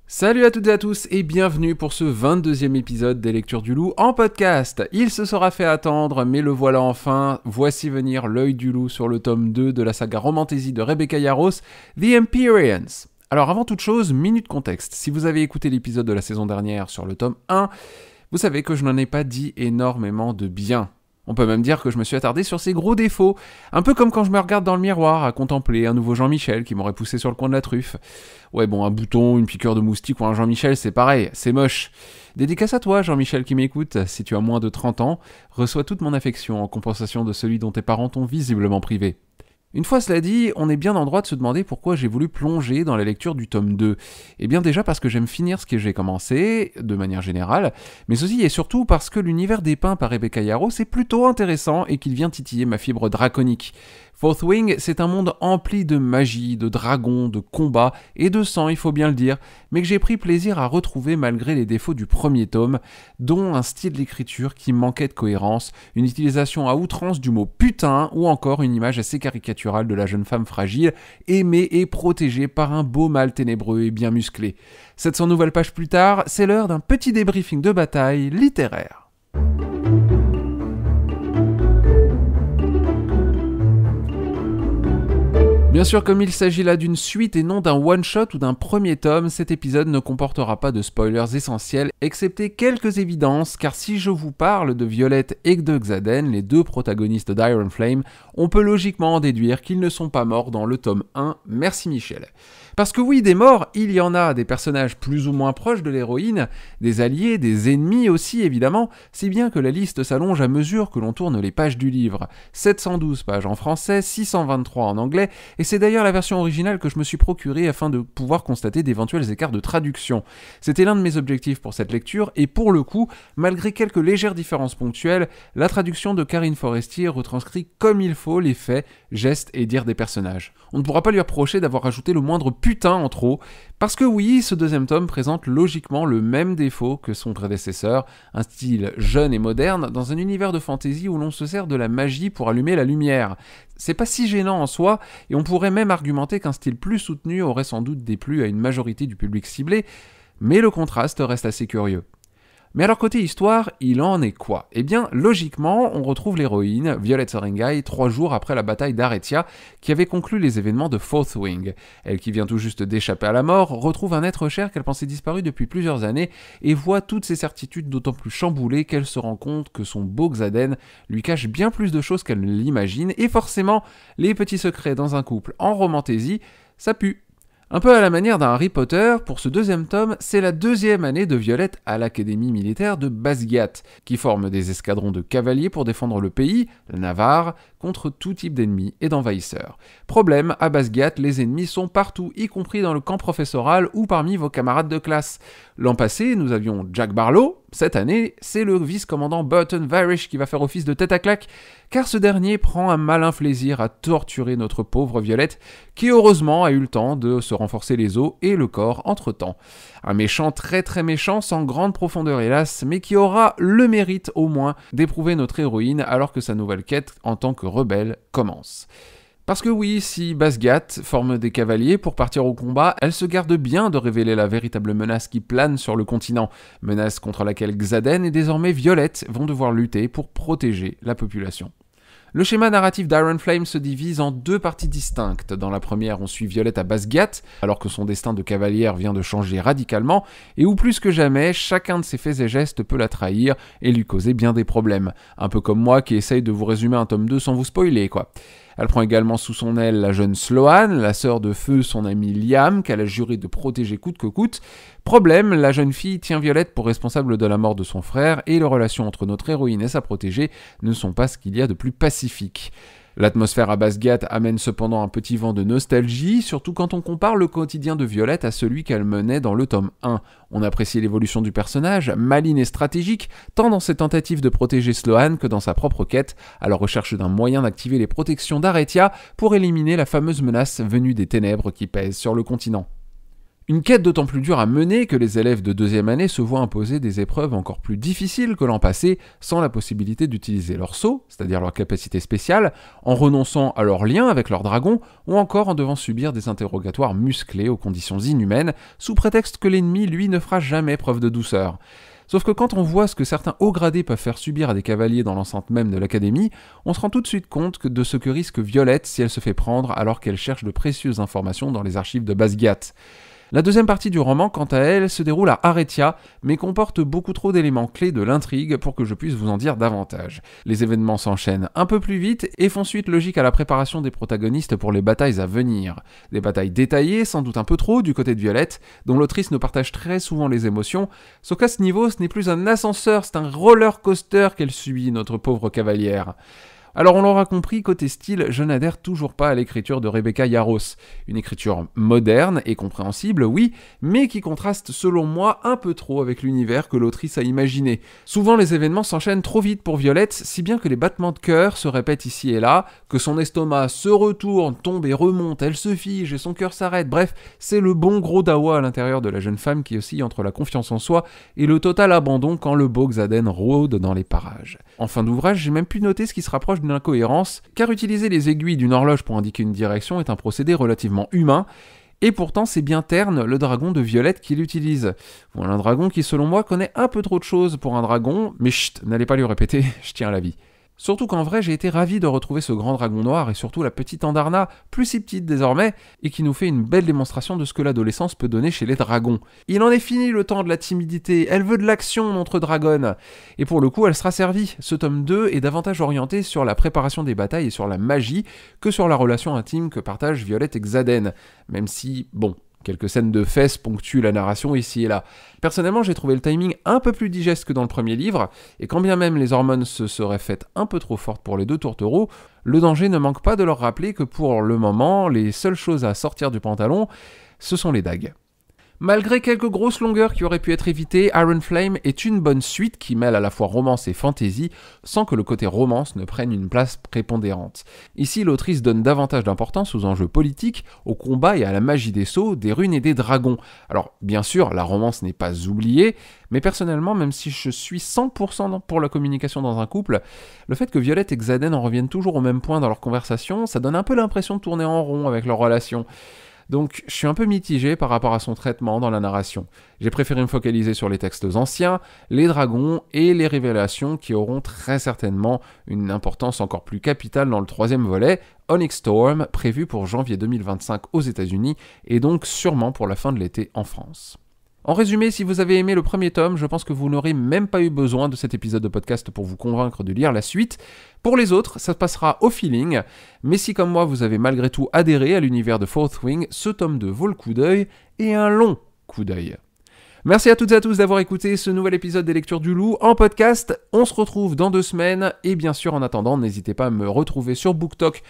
Salut à toutes et à tous et bienvenue pour ce 22e épisode des Lectures du Loup en podcast. Il se sera fait attendre, mais le voilà enfin. Voici venir l'œil du loup sur le tome 2 de la saga Romantasy de Rebecca Yarros, The Empyreans. Alors avant toute chose, minute contexte. Si vous avez écouté l'épisode de la saison dernière sur le tome 1, vous savez que je n'en ai pas dit énormément de bien. On peut même dire que je me suis attardé sur ses gros défauts, un peu comme quand je me regarde dans le miroir à contempler un nouveau Jean-Michel qui m'aurait poussé sur le coin de la truffe. Ouais bon, un bouton, une piqûre de moustique ou un Jean-Michel, c'est pareil, c'est moche. Dédicace à toi Jean-Michel qui m'écoute, si tu as moins de 30 ans, reçois toute mon affection en compensation de celui dont tes parents t'ont visiblement privé. Une fois cela dit, on est bien en droit de se demander pourquoi j'ai voulu plonger dans la lecture du tome 2. Eh bien déjà parce que j'aime finir ce que j'ai commencé, de manière générale, mais aussi et surtout parce que l'univers dépeint par Rebecca Yarros est plutôt intéressant et qu'il vient titiller ma fibre draconique. Fourth Wing, c'est un monde empli de magie, de dragons, de combats et de sang, il faut bien le dire, mais que j'ai pris plaisir à retrouver malgré les défauts du premier tome, dont un style d'écriture qui manquait de cohérence, une utilisation à outrance du mot putain ou encore une image assez caricaturale de la jeune femme fragile, aimée et protégée par un beau mâle ténébreux et bien musclé. 700 nouvelles pages plus tard, c'est l'heure d'un petit débriefing de bataille littéraire. Bien sûr, comme il s'agit là d'une suite et non d'un one-shot ou d'un premier tome, cet épisode ne comportera pas de spoilers essentiels, excepté quelques évidences, car si je vous parle de Violette et de Xaden, les deux protagonistes d'Iron Flame, on peut logiquement en déduire qu'ils ne sont pas morts dans le tome 1, merci Michel. Parce que oui, des morts, il y en a, des personnages plus ou moins proches de l'héroïne, des alliés, des ennemis aussi évidemment, si bien que la liste s'allonge à mesure que l'on tourne les pages du livre. 712 pages en français, 623 en anglais, et c'est d'ailleurs la version originale que je me suis procurée afin de pouvoir constater d'éventuels écarts de traduction. C'était l'un de mes objectifs pour cette lecture, et pour le coup, malgré quelques légères différences ponctuelles, la traduction de Karine Forestier retranscrit comme il faut les faits, gestes et dires des personnages. On ne pourra pas lui reprocher d'avoir ajouté le moindre putain en trop, parce que oui, ce deuxième tome présente logiquement le même défaut que son prédécesseur, un style jeune et moderne dans un univers de fantasy où l'on se sert de la magie pour allumer la lumière. C'est pas si gênant en soi, et on pourrait même argumenter qu'un style plus soutenu aurait sans doute déplu à une majorité du public ciblé, mais le contraste reste assez curieux. Mais alors côté histoire, il en est quoi ? Eh bien, logiquement, on retrouve l'héroïne, Violette Sarengai, 3 jours après la bataille d'Aretia, qui avait conclu les événements de Fourth Wing. Elle qui vient tout juste d'échapper à la mort, retrouve un être cher qu'elle pensait disparu depuis plusieurs années, et voit toutes ses certitudes d'autant plus chamboulées qu'elle se rend compte que son beau Xaden lui cache bien plus de choses qu'elle ne l'imagine, et forcément, les petits secrets dans un couple en romantasy, ça pue. Un peu à la manière d'un Harry Potter, pour ce deuxième tome, c'est la deuxième année de Violette à l'académie militaire de Basgiath, qui forme des escadrons de cavaliers pour défendre le pays, la Navarre, contre tout type d'ennemis et d'envahisseurs. Problème, à Basgiath, les ennemis sont partout, y compris dans le camp professoral ou parmi vos camarades de classe. L'an passé, nous avions Jack Barlow. Cette année, c'est le vice-commandant Burton Varish qui va faire office de tête à claque, car ce dernier prend un malin plaisir à torturer notre pauvre Violette, qui heureusement a eu le temps de se renforcer les os et le corps entre-temps. Un méchant très très méchant, sans grande profondeur hélas, mais qui aura le mérite au moins d'éprouver notre héroïne alors que sa nouvelle quête en tant que rebelle commence. Parce que oui, si Basgiath forme des cavaliers pour partir au combat, elle se garde bien de révéler la véritable menace qui plane sur le continent, menace contre laquelle Xaden et désormais Violette vont devoir lutter pour protéger la population. Le schéma narratif d'Iron Flame se divise en 2 parties distinctes. Dans la première, on suit Violette à Basgiath, alors que son destin de cavalière vient de changer radicalement, et où plus que jamais, chacun de ses faits et gestes peut la trahir et lui causer bien des problèmes. Un peu comme moi qui essaye de vous résumer un tome 2 sans vous spoiler, quoi. Elle prend également sous son aile la jeune Sloane, la sœur de feu son amie Liam, qu'elle a juré de protéger coûte que coûte. Problème, la jeune fille tient Violette pour responsable de la mort de son frère, et les relations entre notre héroïne et sa protégée ne sont pas ce qu'il y a de plus pacifique. L'atmosphère à Basgiath amène cependant un petit vent de nostalgie, surtout quand on compare le quotidien de Violette à celui qu'elle menait dans le tome 1. On apprécie l'évolution du personnage, maligne et stratégique, tant dans ses tentatives de protéger Sloane que dans sa propre quête, à la recherche d'un moyen d'activer les protections d'Aretia pour éliminer la fameuse menace venue des ténèbres qui pèsent sur le continent. Une quête d'autant plus dure à mener que les élèves de deuxième année se voient imposer des épreuves encore plus difficiles que l'an passé, sans la possibilité d'utiliser leur sceau, c'est-à-dire leur capacité spéciale, en renonçant à leur lien avec leur dragon, ou encore en devant subir des interrogatoires musclés aux conditions inhumaines, sous prétexte que l'ennemi, lui, ne fera jamais preuve de douceur. Sauf que quand on voit ce que certains hauts gradés peuvent faire subir à des cavaliers dans l'enceinte même de l'académie, on se rend tout de suite compte de ce que risque Violette si elle se fait prendre alors qu'elle cherche de précieuses informations dans les archives de Basgiath. La deuxième partie du roman, quant à elle, se déroule à Aretia, mais comporte beaucoup trop d'éléments clés de l'intrigue pour que je puisse vous en dire davantage. Les événements s'enchaînent un peu plus vite et font suite logique à la préparation des protagonistes pour les batailles à venir. Des batailles détaillées, sans doute un peu trop, du côté de Violette, dont l'autrice nous partage très souvent les émotions, sauf qu'à ce niveau, ce n'est plus un ascenseur, c'est un roller coaster qu'elle subit, notre pauvre cavalière. Alors on l'aura compris, côté style, je n'adhère toujours pas à l'écriture de Rebecca Yarros. Une écriture moderne et compréhensible, oui, mais qui contraste selon moi un peu trop avec l'univers que l'autrice a imaginé. Souvent les événements s'enchaînent trop vite pour Violette, si bien que les battements de cœur se répètent ici et là, que son estomac se retourne, tombe et remonte, elle se fige et son cœur s'arrête, bref, c'est le bon gros dawa à l'intérieur de la jeune femme qui oscille entre la confiance en soi et le total abandon quand le beau Xaden rôde dans les parages. En fin d'ouvrage, j'ai même pu noter ce qui se rapproche d'une incohérence, car utiliser les aiguilles d'une horloge pour indiquer une direction est un procédé relativement humain, et pourtant c'est bien Terne, le dragon de Violette, qui l'utilise. Voilà un dragon qui selon moi connaît un peu trop de choses pour un dragon, mais chut, n'allez pas lui répéter, je tiens à la vie. Surtout qu'en vrai, j'ai été ravi de retrouver ce grand dragon noir et surtout la petite Andarna, plus si petite désormais, et qui nous fait une belle démonstration de ce que l'adolescence peut donner chez les dragons. Il en est fini le temps de la timidité, elle veut de l'action, notre dragonne. Et pour le coup, elle sera servie. Ce tome 2 est davantage orienté sur la préparation des batailles et sur la magie que sur la relation intime que partagent Violette et Xaden. Même si, bon, quelques scènes de fesses ponctuent la narration ici et là. Personnellement, j'ai trouvé le timing un peu plus digeste que dans le premier livre, et quand bien même les hormones se seraient faites un peu trop fortes pour les deux tourtereaux, le danger ne manque pas de leur rappeler que pour le moment, les seules choses à sortir du pantalon, ce sont les dagues. Malgré quelques grosses longueurs qui auraient pu être évitées, Iron Flame est une bonne suite qui mêle à la fois romance et fantasy, sans que le côté romance ne prenne une place prépondérante. Ici, l'autrice donne davantage d'importance aux enjeux politiques, au combat et à la magie des sceaux, des runes et des dragons. Alors, bien sûr, la romance n'est pas oubliée, mais personnellement, même si je suis 100% pour la communication dans un couple, le fait que Violette et Xaden en reviennent toujours au même point dans leur conversation, ça donne un peu l'impression de tourner en rond avec leur relation. Donc, je suis un peu mitigé par rapport à son traitement dans la narration. J'ai préféré me focaliser sur les textes anciens, les dragons et les révélations qui auront très certainement une importance encore plus capitale dans le troisième volet, Onyx Storm, prévu pour janvier 2025 aux États-Unis et donc sûrement pour la fin de l'été en France. En résumé, si vous avez aimé le premier tome, je pense que vous n'aurez même pas eu besoin de cet épisode de podcast pour vous convaincre de lire la suite. Pour les autres, ça se passera au feeling, mais si comme moi vous avez malgré tout adhéré à l'univers de Fourth Wing, ce tome 2 vaut le coup d'œil, et un long coup d'œil. Merci à toutes et à tous d'avoir écouté ce nouvel épisode des Lectures du Loup en podcast. On se retrouve dans 2 semaines, et bien sûr en attendant, n'hésitez pas à me retrouver sur BookTok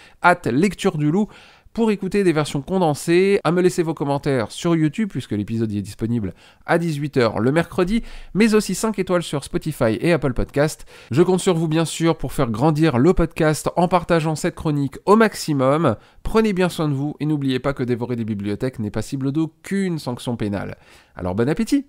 @Lecture du Loup, pour écouter des versions condensées, à me laisser vos commentaires sur YouTube, puisque l'épisode y est disponible à 18h le mercredi, mais aussi 5 étoiles sur Spotify et Apple Podcast. Je compte sur vous bien sûr pour faire grandir le podcast en partageant cette chronique au maximum. Prenez bien soin de vous et n'oubliez pas que dévorer des bibliothèques n'est passible d'aucune sanction pénale. Alors bon appétit!